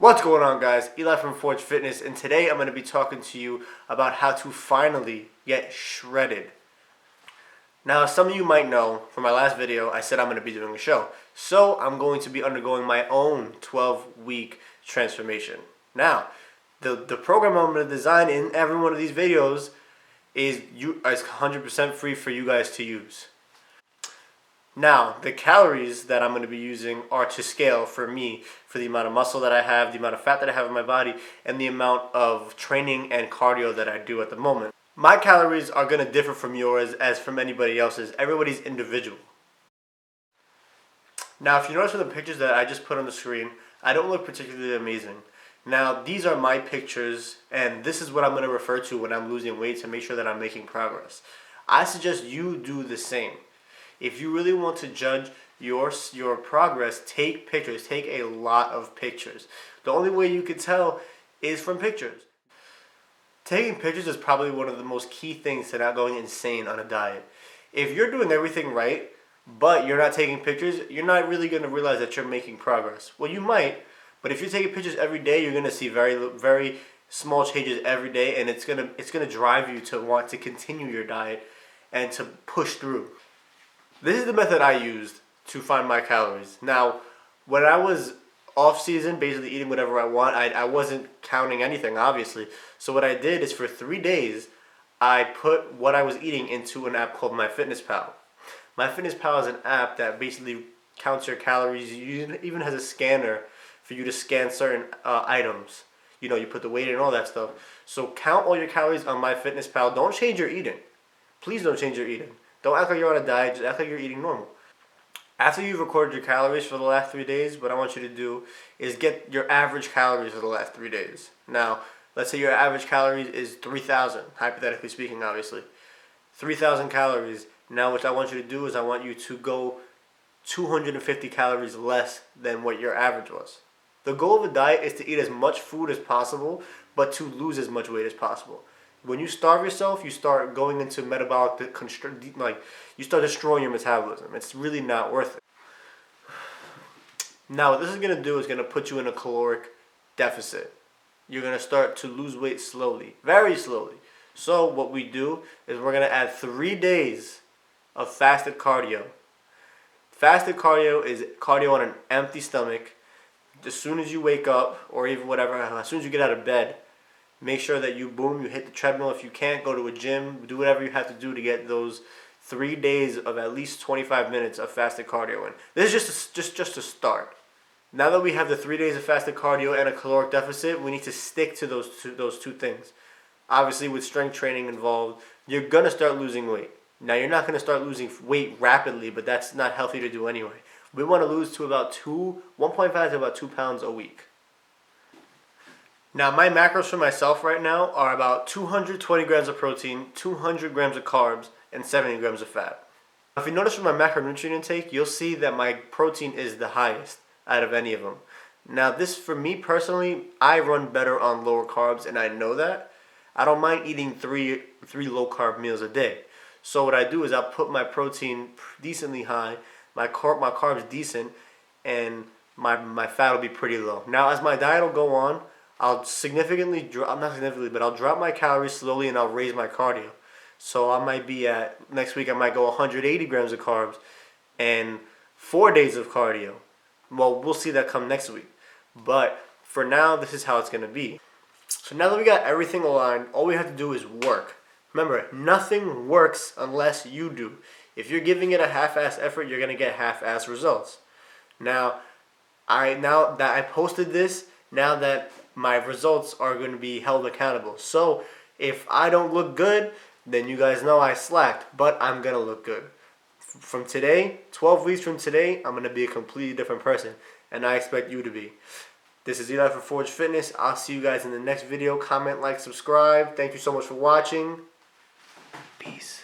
What's going on, guys? Eli from Forge Fitness, and today I'm going to be talking to you about how to finally get shredded. Now, some of you might know from my last video, I said I'm going to be doing a show. So I'm going to be undergoing my own 12-week transformation. Now, the program I'm going to design in every one of these videos is 100% free for you guys to use. Now, the calories that I'm going to be using are to scale for me, for the amount of muscle that I have, the amount of fat that I have in my body, and the amount of training and cardio that I do at the moment. My calories are going to differ from yours as from anybody else's. Everybody's individual. Now, if you notice from the pictures that I just put on the screen, I don't look particularly amazing. Now, these are my pictures, and this is what I'm going to refer to when I'm losing weight to make sure that I'm making progress. I suggest you do the same. If you really want to judge your progress, take pictures. Take a lot of pictures. The only way you can tell is from pictures. Taking pictures is probably one of the most key things to not going insane on a diet. If you're doing everything right, but you're not taking pictures, you're not really going to realize that you're making progress. Well, you might, but if you're taking pictures every day, you're going to see very small changes every day, and it's gonna drive you to want to continue your diet and to push through. This is the method I used to find my calories. Now, when I was off season, basically eating whatever I want, I wasn't counting anything, obviously. So what I did is for 3 days, I put what I was eating into an app called MyFitnessPal. MyFitnessPal is an app that basically counts your calories. It even has a scanner for you to scan certain items. You know, you put the weight in and all that stuff. So count all your calories on MyFitnessPal. Don't change your eating. Please don't change your eating. Don't act like you're on a diet, just act like you're eating normal. After you've recorded your calories for the last 3 days, what I want you to do is get your average calories for the last 3 days. Now, let's say your average calories is 3,000, hypothetically speaking, obviously. 3,000 calories. Now what I want you to do is I want you to go 250 calories less than what your average was. The goal of a diet is to eat as much food as possible, but to lose as much weight as possible. When you starve yourself, you start going into metabolic you start destroying your metabolism. It's really not worth it. Now, what this is going to do is going to put you in a caloric deficit. You're going to start to lose weight slowly, very slowly. So what we do is we're going to add 3 days of fasted cardio. Fasted cardio is cardio on an empty stomach. As soon as you wake up, or even whatever, as soon as you get out of bed, make sure that you hit the treadmill. If you can't, go to a gym. Do whatever you have to do to get those 3 days of at least 25 minutes of fasted cardio in. This is just a start. Now that we have the 3 days of fasted cardio and a caloric deficit, we need to stick to those two things. Obviously, with strength training involved, you're going to start losing weight. Now, you're not going to start losing weight rapidly, but that's not healthy to do anyway. We want to lose to about 1.5 to about 2 pounds a week. Now, my macros for myself right now are about 220 grams of protein, 200 grams of carbs, and 70 grams of fat. If you notice from my macronutrient intake, you'll see that my protein is the highest out of any of them. Now, this, for me personally, I run better on lower carbs, and I know that. I don't mind eating three low-carb meals a day. So what I do is I'll put my protein decently high, my carbs decent, and my fat will be pretty low. Now, as my diet will go on, I'll drop my calories slowly and I'll raise my cardio. So I might be next week I might go 180 grams of carbs and 4 days of cardio. Well, we'll see that come next week. But for now, this is how it's going to be. So now that we got everything aligned, all we have to do is work. Remember, nothing works unless you do. If you're giving it a half-ass effort, you're going to get half-ass results. Now that I posted this, now that my results are going to be held accountable. So if I don't look good, then you guys know I slacked, but I'm going to look good. From today, 12 weeks from today, I'm going to be a completely different person, and I expect you to be. This is Eli for Forge Fitness. I'll see you guys in the next video. Comment, like, subscribe. Thank you so much for watching. Peace.